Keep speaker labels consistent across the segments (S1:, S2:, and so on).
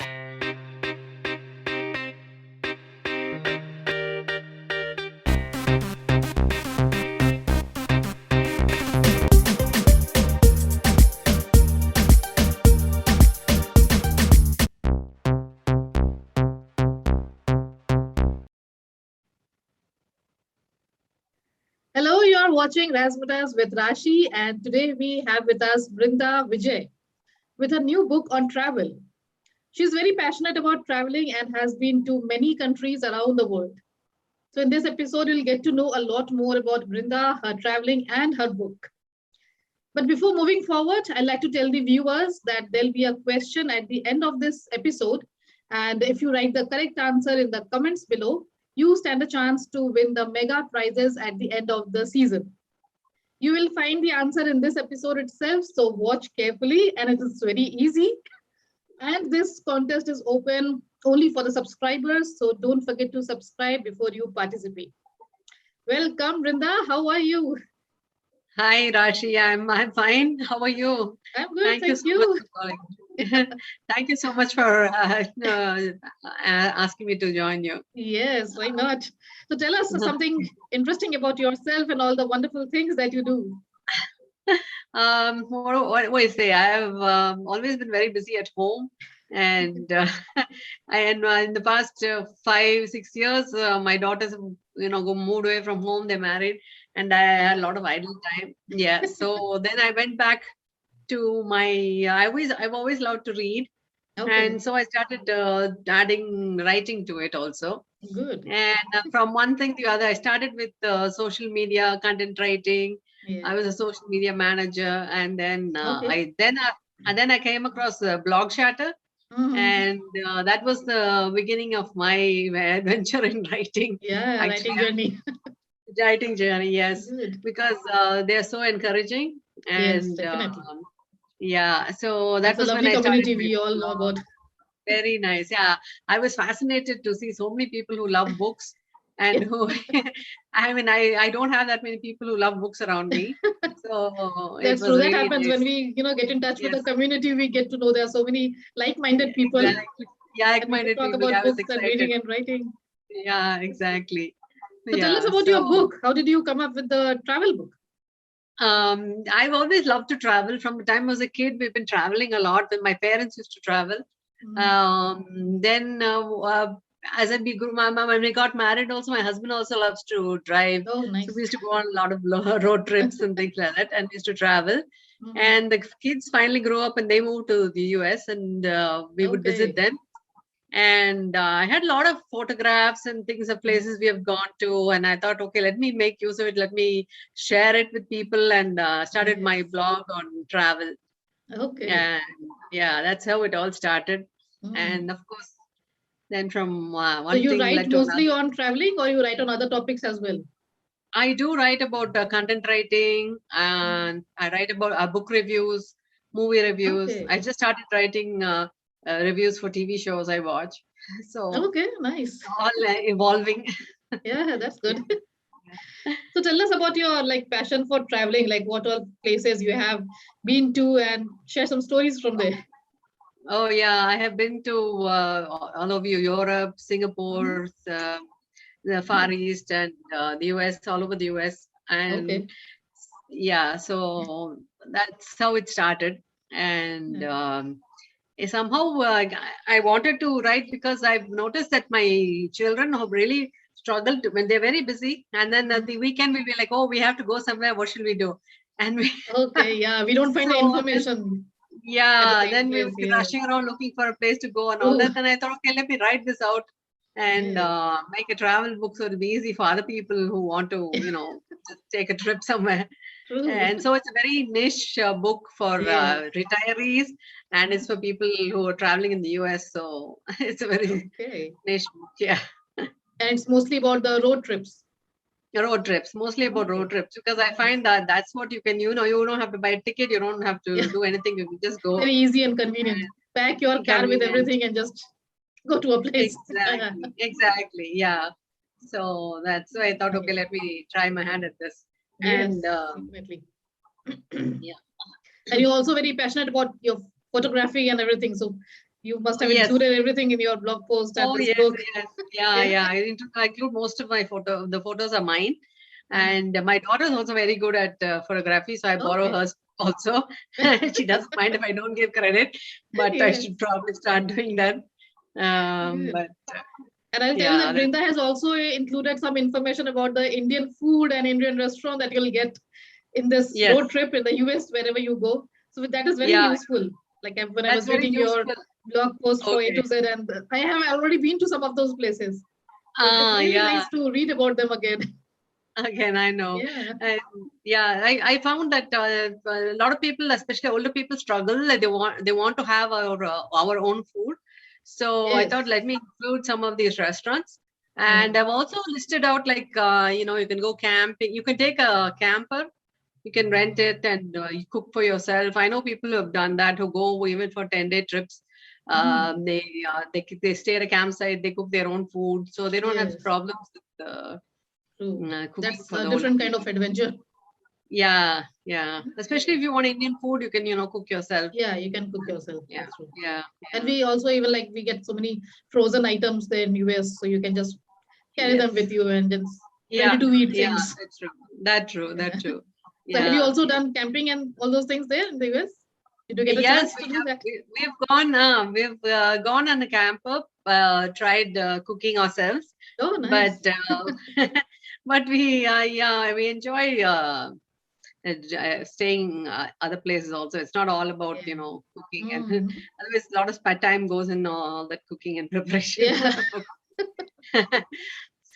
S1: Hello, you are watching Razzmatazz with Rashi, and today we have with us Brinda Vijay with her new book on travel. She's very passionate about traveling and has been to many countries around the world. So, in this episode, you'll get to know a lot more about Brinda, her traveling, and her book. But before moving forward, I'd like to tell the viewers that there'll be a question at the end of this episode. And if you write the correct answer in the comments below, you stand a chance to win the mega prizes at the end of the season. You will find the answer in this episode itself, so watch carefully, and it is very easy. And this contest is open only for the subscribers, so don't forget to subscribe before you participate. Welcome, Brinda. How are you?
S2: Hi, Rashi. I'm fine. How are you?
S1: I'm good,
S2: Thank you
S1: thank
S2: so much
S1: you.
S2: for calling. Thank you so much for asking me to join you.
S1: Yes, why not? So tell us something interesting about yourself and all the wonderful things that you do.
S2: What do I say? I have always been very busy at home, and in the past 5 6 years, my daughters, moved away from home. They married, and I had a lot of idle time. Yeah, so then I went back to my. I've always loved to read,
S1: Okay,
S2: and so I started adding writing to it also.
S1: good.
S2: And from one thing to the other, I started with social media content writing. I was a
S1: Yes.
S2: social media manager, and then
S1: Okay.
S2: I came across blog shatter,
S1: Mhm.
S2: and that was the beginning of my adventure in writing.
S1: Yeah,
S2: Actually,
S1: writing journey.
S2: writing journey, yes,
S1: Good.
S2: because they're so encouraging,
S1: Yes,
S2: and
S1: definitely.
S2: yeah, so that
S1: It's a
S2: was when
S1: lovely
S2: I started
S1: community
S2: my
S1: we all know
S2: blog.
S1: about.
S2: Very nice. Yeah. I was fascinated to see so many people who love books and who, I mean, I don't have that many people who love books around me. So it
S1: That's true.
S2: was
S1: That
S2: really
S1: happens when
S2: nice.
S1: we, get in touch with
S2: Yes,
S1: the community. We get to know there are so many like-minded people,
S2: exactly. Yeah,
S1: and we could
S2: like-minded
S1: talk
S2: people.
S1: about
S2: I was
S1: books and reading
S2: excited.
S1: and writing.
S2: Yeah, exactly.
S1: So tell us
S2: Yeah.
S1: about your
S2: So
S1: book. How did you come up with the travel book?
S2: I've always loved to travel. From the time I was a kid, we've been traveling a lot. When my parents used to travel.
S1: Mm.
S2: Then as grew, when we got married, also my husband also loves to drive.
S1: Oh,
S2: So we
S1: nice.
S2: used to go on a lot of road trips and things like that, and we used to travel.
S1: Mhm.
S2: And the kids finally grew up and they moved to the US, and we would visit
S1: Okay.
S2: them. And I had a lot of photographs and things of
S1: Mhm.
S2: places we have gone to. And I thought, okay, let me make use of it. Let me share it with people, and started my
S1: Yes.
S2: blog on travel.
S1: Okay.
S2: And yeah, that's how it all started.
S1: Mm.
S2: And of course, then from
S1: So
S2: one
S1: you
S2: thing
S1: write
S2: led to
S1: mostly
S2: another.
S1: on traveling, or you write on other topics as well?
S2: I do write about content writing,
S1: Mm.
S2: and I write about book reviews, movie reviews.
S1: Okay.
S2: I just started writing reviews for TV shows I watch. So
S1: Okay. Nice.
S2: all evolving.
S1: Yeah, that's
S2: Yeah.
S1: good. So tell us about your passion for traveling, like what all places you have been to, and share some stories from there.
S2: Oh yeah, I have been to all of you, Europe,
S1: Mhm.
S2: Singapore, the Far East, and the US, all over the US. And
S1: Okay.
S2: yeah, so that's how it started. And
S1: Yeah.
S2: somehow I wanted to write because I've noticed that my children have really struggled when they're very busy. And then at
S1: Mhm.
S2: the weekend, we'll be like, oh, we have to go somewhere. What should we do? And we,
S1: Okay. Yeah, we don't find the
S2: so then
S1: information at the
S2: yeah,
S1: same
S2: then we
S1: place.
S2: would be
S1: Yeah.
S2: rushing around looking for a place to go and all
S1: True.
S2: that. And I thought, okay, let me write this out and
S1: Yes.
S2: make a travel book so it'll be easy for other people who want to, just take a trip somewhere.
S1: True.
S2: And so it's a very niche book for
S1: Yes.
S2: retirees, and it's
S1: Mhm.
S2: for people who are traveling in the US. So it's a very
S1: Okay.
S2: niche book. Yeah.
S1: And it's mostly about the road trips.
S2: Road trips, mostly about road
S1: Okay.
S2: trips, because I
S1: Nice.
S2: find that that's what you can, you don't have to buy a ticket, you don't have
S1: Yeah.
S2: to do anything, you can just go
S1: Very easy and convenient. Pack your
S2: and
S1: car with
S2: convenient.
S1: everything and just go to a place.
S2: Exactly, exactly. Yeah. So that's why I thought, okay,
S1: Nice.
S2: let me try my hand at this. And
S1: Yes, definitely.
S2: yeah.
S1: And you're also very passionate about your photography and everything. So You must
S2: Oh,
S1: have
S2: yes.
S1: included everything in your blog post and
S2: Oh,
S1: this
S2: yes,
S1: book.
S2: yes. Yeah,
S1: Yeah.
S2: yeah. I include most of my the photos are mine.
S1: Mm.
S2: And my daughter is also very good at photography, so I borrow
S1: Okay.
S2: hers also. She doesn't mind if I don't give credit, but I
S1: Yes.
S2: should probably start doing that.
S1: Good.
S2: But
S1: And I'll tell you
S2: yeah,
S1: that Brinda has also included some information about the Indian food and Indian restaurant that you'll get in this
S2: yes,
S1: road trip in the US, wherever you go. So that is very
S2: yeah,
S1: useful. Like when I
S2: that's
S1: was
S2: very
S1: reading your
S2: useful.
S1: blog post for A
S2: Okay.
S1: to Z, and I have already been to some of those places. So it's really
S2: Yeah.
S1: nice to read about them again.
S2: Again, I know.
S1: Yeah.
S2: And yeah, I found that a lot of people, especially older people, struggle. Like they want to have our own food. So I
S1: Yes.
S2: thought, let me include some of these restaurants. And
S1: Mm.
S2: I've also listed out like you can go camping. You can take a camper. You can rent it and you cook for yourself. I know people who have done that who go even for 10-day trips.
S1: Mm.
S2: They stay at a campsite. They cook their own food, so they don't have
S1: Yes.
S2: problems with
S1: True.
S2: cooking
S1: That's
S2: for
S1: a
S2: the whole
S1: different kind
S2: week.
S1: of adventure.
S2: Yeah, yeah. Especially if
S1: Yes.
S2: you want Indian food, you can, cook yourself.
S1: Yeah, you can cook yourself.
S2: Yeah,
S1: That's true.
S2: yeah,
S1: And
S2: yeah.
S1: we also even like we get so many frozen items there in US, so you can just carry them
S2: Yes.
S1: with you and just
S2: Yeah,
S1: ready to eat
S2: yeah,
S1: things.
S2: that's true. That true,
S1: Yeah.
S2: that true.
S1: So have you
S2: Yeah,
S1: also
S2: yeah.
S1: done camping and all those things there in the US? Did you get a
S2: Yes,
S1: chance to do that?
S2: we've gone on a camper, tried cooking ourselves,
S1: Oh,
S2: but
S1: nice.
S2: but we enjoy staying other places also. It's not all about
S1: Yeah.
S2: cooking, and
S1: Mm.
S2: otherwise a lot of time goes in all that cooking and preparation.
S1: Yeah,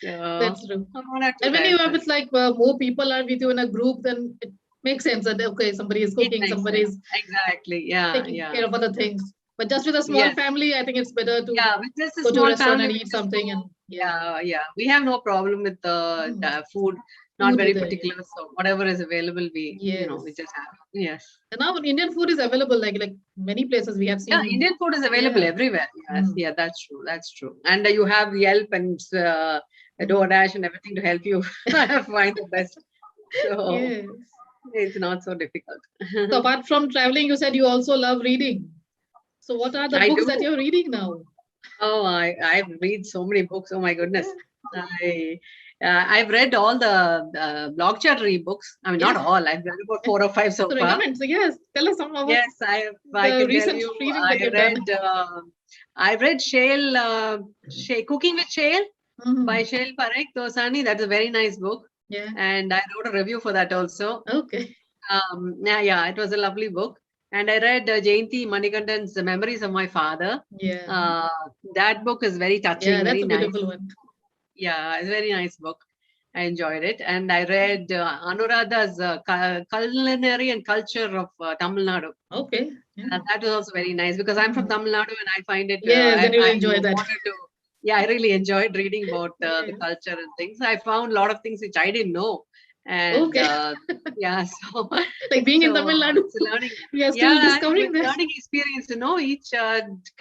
S2: So
S1: that's true.
S2: 1 or 2
S1: And when you
S2: times.
S1: have it's like more people are with you in a group, then it makes sense that okay, somebody is
S2: It
S1: cooking,
S2: makes
S1: somebody
S2: sense.
S1: is
S2: Exactly. Yeah,
S1: taking
S2: yeah.
S1: care of other things. But just with a small
S2: Yes.
S1: family, I think it's better to
S2: Yeah, with just a
S1: go to a
S2: small
S1: restaurant
S2: family,
S1: and
S2: we
S1: eat
S2: just
S1: something. And
S2: go.
S1: yeah,
S2: Yeah, yeah. We have no problem with
S1: mm,
S2: the food. Not
S1: food
S2: very
S1: either. Yeah.
S2: particular. So whatever is available, we
S1: Yes.
S2: just have. Yes.
S1: And now Indian food is available like many places we have
S2: Yeah,
S1: seen.
S2: Indian food is available
S1: Yeah.
S2: everywhere. Yes,
S1: Mm,
S2: yeah, that's true. That's true. And you have Yelp and
S1: mm.
S2: DoorDash and everything to help you find the best. So
S1: Yes.
S2: it's not so difficult.
S1: So apart from traveling, you said you also love reading. So what are the
S2: I
S1: books that
S2: do.
S1: you're reading now?
S2: Oh, I read so many books. Oh my
S1: Yeah.
S2: goodness. I I've read all the blog chattery books. I mean, not
S1: Yeah.
S2: all. I've read about 4 or 5 so
S1: So
S2: far.
S1: recommend. So yes, tell us some about
S2: Yes, I
S1: the
S2: can tell
S1: recent
S2: you.
S1: reading that
S2: I
S1: you've done.
S2: read Cooking with Shale by
S1: Mhm.
S2: Shale Parekh Dosani. That's a very nice book,
S1: Yeah.
S2: and I wrote a review for that also.
S1: Okay.
S2: Yeah, yeah, it was a lovely book. And I read Jayanti Manikandan's Memories of My Father.
S1: Yeah.
S2: Uh, that book is very
S1: Yeah,
S2: touching,
S1: that's
S2: very
S1: a
S2: nice.
S1: beautiful one.
S2: Yeah, it's a very nice book. I enjoyed it. And I read Anuradha's Culinary and Culture of Tamil Nadu.
S1: Okay. Yeah.
S2: That was also very nice because I'm from
S1: Mm.
S2: Tamil Nadu and I find it,
S1: Yes, then you'll
S2: I
S1: enjoy that.
S2: wanted to, yeah, I really enjoyed reading about the
S1: Yes.
S2: culture and things. I found a lot of things which I didn't know. And
S1: Okay.
S2: yeah, so,
S1: Like being in
S2: so
S1: Tamil Nadu,
S2: it's a learning,
S1: we are still
S2: yeah,
S1: discovering
S2: it's
S1: this.
S2: learning experience to know each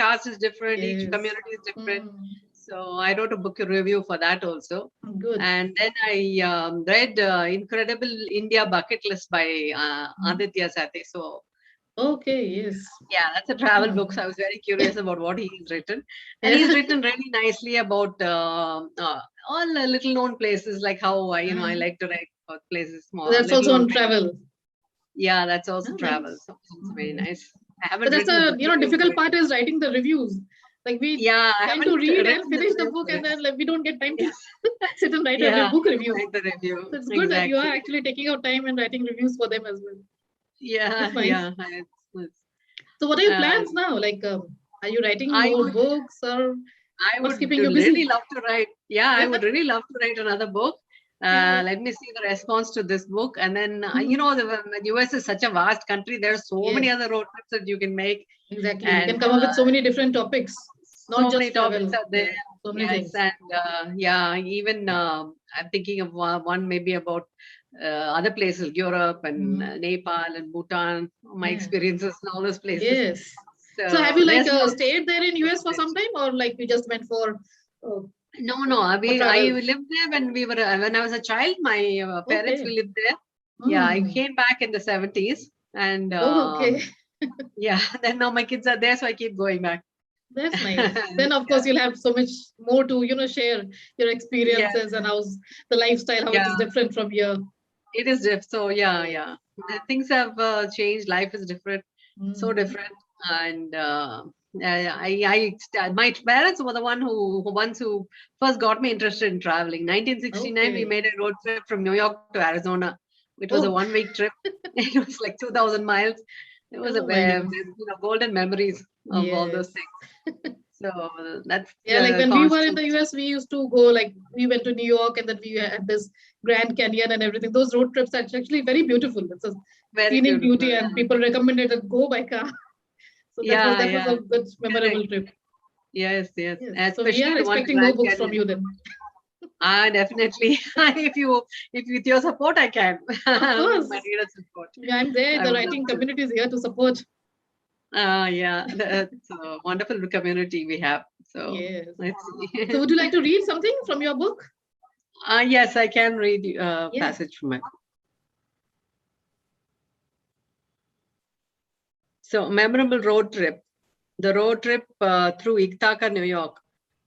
S2: caste is different, each
S1: Yes.
S2: community is different.
S1: Mm.
S2: So I wrote a book review for that also.
S1: Good.
S2: And then I read Incredible India Bucket List by
S1: Mm.
S2: Aditya Sathe. So
S1: Okay. Yes.
S2: yeah, that's a travel book.
S1: Mm.
S2: So I was very curious about what he's written. And he's written really nicely about all the little known places, like how, I
S1: Mm.
S2: like to write about places, small,
S1: That's
S2: little
S1: also
S2: known
S1: on
S2: places.
S1: travel.
S2: Yeah, that's also
S1: Oh,
S2: travel.
S1: nice.
S2: So it's also very
S1: Mm.
S2: nice. I
S1: But
S2: haven't
S1: that's
S2: written the
S1: the
S2: book review for
S1: difficult
S2: it.
S1: part is writing the reviews. Like we
S2: Yeah, I
S1: tend to
S2: haven't
S1: read and
S2: written the
S1: finish the
S2: review
S1: book,
S2: for
S1: and
S2: it.
S1: then like we don't get time to
S2: Yes.
S1: sit and write a
S2: Yeah,
S1: book review.
S2: write the review.
S1: So it's good that you are
S2: Exactly.
S1: actually taking out time and writing reviews for them as well. That's
S2: Yeah,
S1: nice.
S2: yeah.
S1: So what are your plans
S2: Um,
S1: now? Like, are you writing
S2: I
S1: more
S2: would
S1: books or
S2: I
S1: what's
S2: would
S1: keeping you
S2: really
S1: busy?
S2: love to write. Yeah, I
S1: Yeah.
S2: would really love to write another book.
S1: Yeah.
S2: Let me see the response to this book. And then,
S1: Mhm.
S2: the US is such a vast country. There are so many
S1: Yes,
S2: other road trips that you can make.
S1: exactly. You can
S2: And
S1: come up with so many different topics, not
S2: so many
S1: just
S2: topics
S1: travel.
S2: are there.
S1: Yeah, so many
S2: Yes.
S1: things.
S2: And yeah, even I'm thinking of one maybe about other places, Europe and
S1: Mhm.
S2: Nepal and Bhutan, my
S1: Yeah.
S2: experiences in all those places.
S1: Yes. So have
S2: So
S1: you like
S2: there's lots.
S1: stayed there in US for some time or like you just went uh,
S2: No, no. I
S1: travel?
S2: lived there when I was a child. My parents
S1: Okay.
S2: we lived there. Yeah, I
S1: Hmm.
S2: came back in the 70s, and
S1: Oh, okay.
S2: yeah, then now my kids are there, so I keep going back.
S1: That's nice. Then of course you'll have so much more to, share your
S2: Yeah,
S1: experiences and how's the lifestyle, how it
S2: yeah,
S1: is different from here.
S2: it is diff. So yeah,
S1: Yes.
S2: yeah. Things have changed. Life is different, so
S1: Mm.
S2: different. And my parents were the ones who first got me interested in traveling. 1969, we
S1: Okay.
S2: made a road trip from New York to Arizona. It was a
S1: Oh,
S2: 1 week trip. It was like 2,000 miles. It was
S1: oh my goodness.
S2: golden memories of all those
S1: Yes.
S2: things. So that's
S1: Yeah, like when we were in
S2: constant.
S1: the US, we used to go, like we went to New York and then we had this Grand Canyon and everything. Those road trips are actually very beautiful. It's a
S2: Very
S1: scenic
S2: beautiful.
S1: beauty and people recommended to go by car. So that was
S2: Yeah,
S1: that was a
S2: yeah.
S1: good memorable
S2: Correct.
S1: trip.
S2: Yes, yes.
S1: Yes. So we
S2: Especially
S1: are
S2: the one, the
S1: expecting more
S2: Grand
S1: books from
S2: Canyon.
S1: you then.
S2: Ah, definitely. If with your support, I can.
S1: Of
S2: With my
S1: course.
S2: reader support,
S1: I'm there.
S2: I
S1: The
S2: would love
S1: writing
S2: to.
S1: community is here to support.
S2: Yeah, that's a wonderful community we have. So
S1: Yes.
S2: let's
S1: So
S2: see.
S1: would you like to read something from your book?
S2: Yes, I can read a
S1: Yes.
S2: passage from it. So, memorable road trip. The road trip through Ithaca, New York.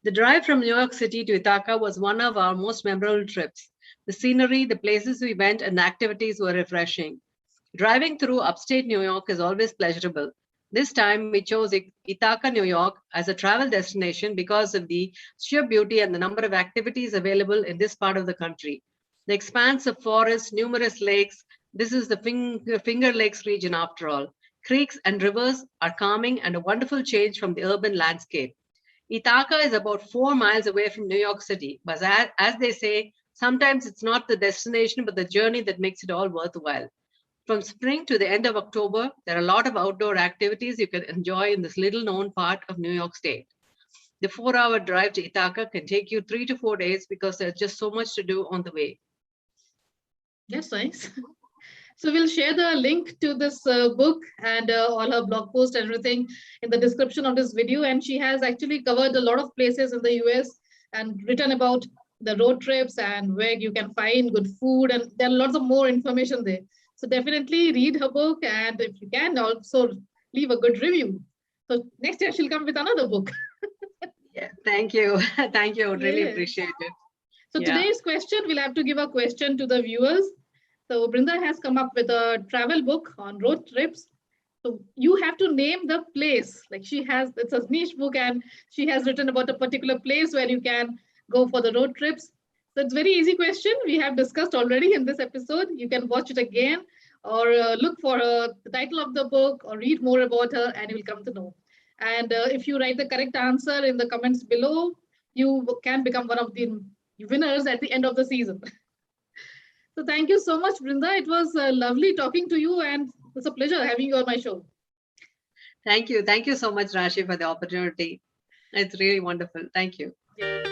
S2: The drive from New York City to Ithaca was one of our most memorable trips. The scenery, the places we went, and the activities were refreshing. Driving through upstate New York is always pleasurable. This time, we chose Ithaca, New York as a travel destination because of the sheer beauty and the number of activities available in this part of the country. The expanse of forests, numerous lakes, this is the Finger Lakes region after all. Creeks and rivers are calming and a wonderful change from the urban landscape. Ithaca is about 4 miles away from New York City, but as they say, sometimes it's not the destination but the journey that makes it all worthwhile. From spring to the end of October, there are a lot of outdoor activities you can enjoy in this little known part of New York State. The 4 hour drive to Ithaca can take you 3 to 4 days because there's just so much to do on the way.
S1: That's nice. So we'll share the link to this book and all her blog posts, everything in the description of this video. And she has actually covered a lot of places in the US and written about the road trips and where you can find good food. And there are lots of more information there. So definitely read her book. And if you can, also leave a good review. So next year she'll come with another book.
S2: Yeah, thank you. Thank you. I would really
S1: Yeah.
S2: appreciate it.
S1: So
S2: Yeah.
S1: today's question, we'll have to give a question to the viewers. So Brinda has come up with a travel book on road trips. So you have to name the place. Like she has, it's a niche book and she has written about a particular place where you can go for the road trips. So it's very easy question. We have discussed already in this episode. You can watch it again or look for the title of the book or read more about her and you will come to know. And if you write the correct answer in the comments below, you can become one of the winners at the end of the season. So thank you so much, Brinda. It was lovely talking to you, and it's a pleasure having you on my show.
S2: Thank you. Thank you so much, Rashi, for the opportunity. It's really wonderful. Thank you.
S1: Yeah.